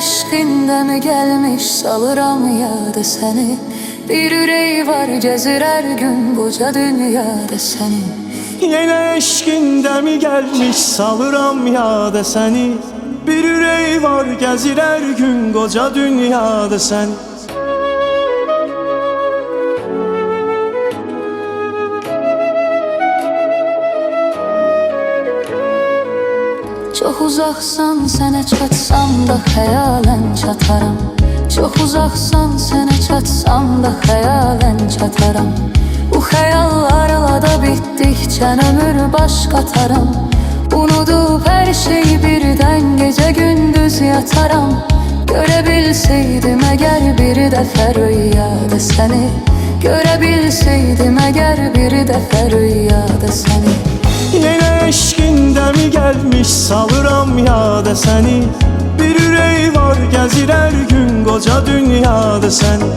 eşqində mi gəlmiş salıram yada səni. Bir ürək var gəzir hər gün qoca dünyada səni. Yenə eşqində mi gəlmiş salıram yada səni. Bir ürək var gəzir hər gün qoca dünyada səni. Çox uzaqsan sənə çatsam da xəyalən çataram. Çox uzaqsan sənə çatsam da xəyalən çataram. Bu xəyallarla da bitdikcə ömür baş qataram. Unudub hər şeyi birdən gecə gündüz yataram. Görə bilsəydim əgər bir dəfə rüyada səni. Görə bilsəydim əgər bir dəfə rüyada səni. Yenə eşqində mi gəlmiş salıram yada səni. Bir ürək var gəzir hər gün qoca dünyada səni.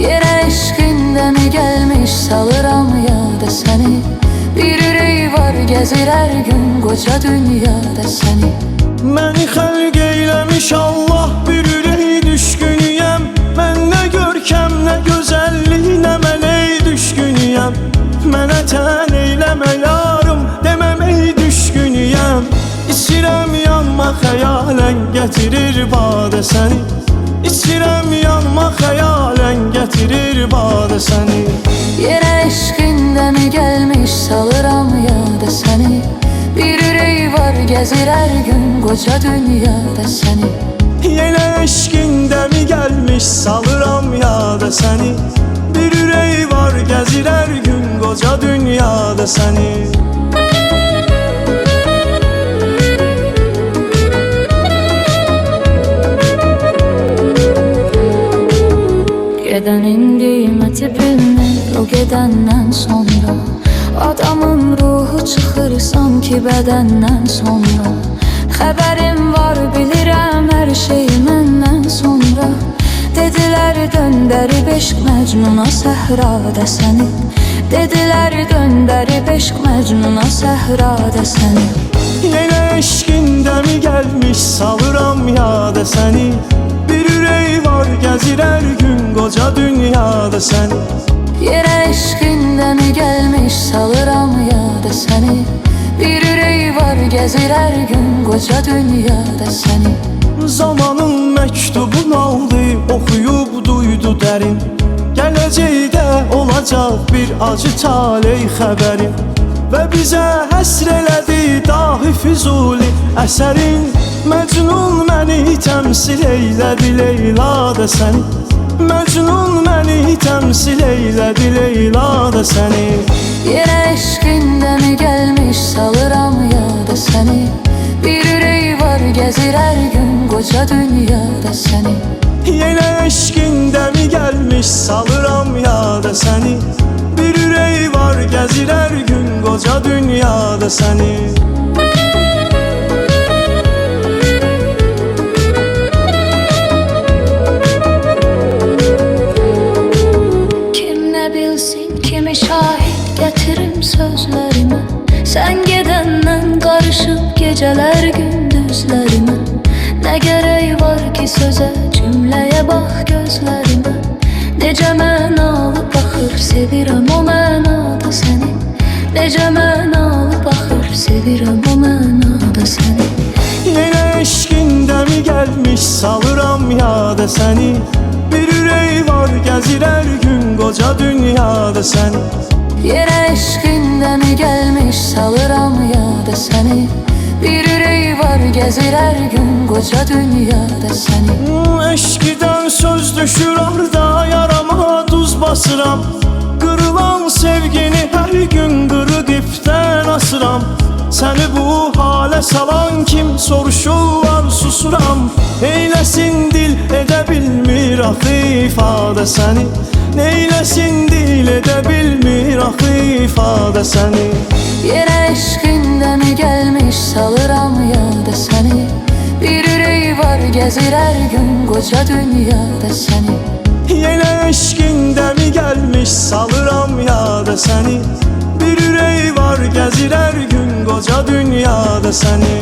Yenə eşqində mi gəlmiş salıram yada səni. Bir ürək var gəzir hər gün qoca dünyada səni. Məni xəlq eyləmiş Allah, bir ürək düşkünüyəm. Mən nə görkəm, nə gözəllik, nə mələk düşkünüyəm. Mənə tən eyləmə yarım, deməm ey düşkünüyəm. İçirəm yanma xəyalən gətirir badə səni. İçirəm yanma xəyalən gətirir badə səni. Yenə eşqində mi gəlmiş salıram yada səni. Bir ürək var gəzir hər gün qoca dünyada səni. Yenə eşqində mi gəlmiş salıram yada səni. Bir ürək var gəzir hər gün qoca dünyada səni. Gedən indimə tipimə o gedəndən sonra. Adamın ruhu çıxır sanki bədəndən sonra. Xəbərim var bilirəm hər şey məndən sonra. Dedilər döndərib eşq məcnuna səhrada səni. Dedilər döndərib eşq məcnuna səhrada səni. Yenə eşqində mi gəlmiş salıram yada səni. Bir ürək var gəzir hər gün qoca dünyada səni. Yenə eşqində mi gəlmiş salıram yada səni. Bir ürək var gəzir hər gün qoca dünyada səni. Zamanın məktubun aldı, oxuyub duydu dərin. Gələcəkdə olacaq bir acı taley xəbərim. Və bizə həsr elədi dahi Füzuli əsərin. Məcnun məni təmsil eylədi Leyla da səni. Məcnun məni təmsil eylədi Leyla da səni. Yenə eşqində mi gəlmiş salıram yada səni. Bir ürək var gəzir hər gün qoca dünyada səni. Yenə eşqində mi gəlmiş salıram yada səni. Bir ürək var gəzir hər gün qoca dünyada səni. Kimi şahid gətirim sözlərimə. Sən gedəndən qarışıb gecələr gündüzlərimə. Nə gərək var ki sözə, cümləyə bax gözlərimə. Necə mənalı baxır, sevirəm o mənada səni. Necə mənalı baxır, sevirəm o mənada səni. Yenə eşqində mi gəlmiş salıram yada səni. Bir ürək var gəzir hər gün qoca dünyada səni. Yenə eşqində mi gəlmiş salıram yada səni. Bir ürək var gəzir hər gün qoca dünyada səni. Eşqidən söz düşür arda, yarama duz basıram. Qırılan sevgini hər gün qırıq ipdən asıram. Səni bu halə salan kim soruşurlar susuram. Eyləsin dil edə bilmir axı ifadə səni. Neyləsin dil edə bilmir axı ifadə səni. Yenə eşqində mi gəlmiş salıram yada səni. Bir ürək var gəzir hər gün qoca dünyada səni. Yenə eşqində mi gəlmiş salıram yada səni. Bir ürək var gəzir hər gün qoca dünyada səni.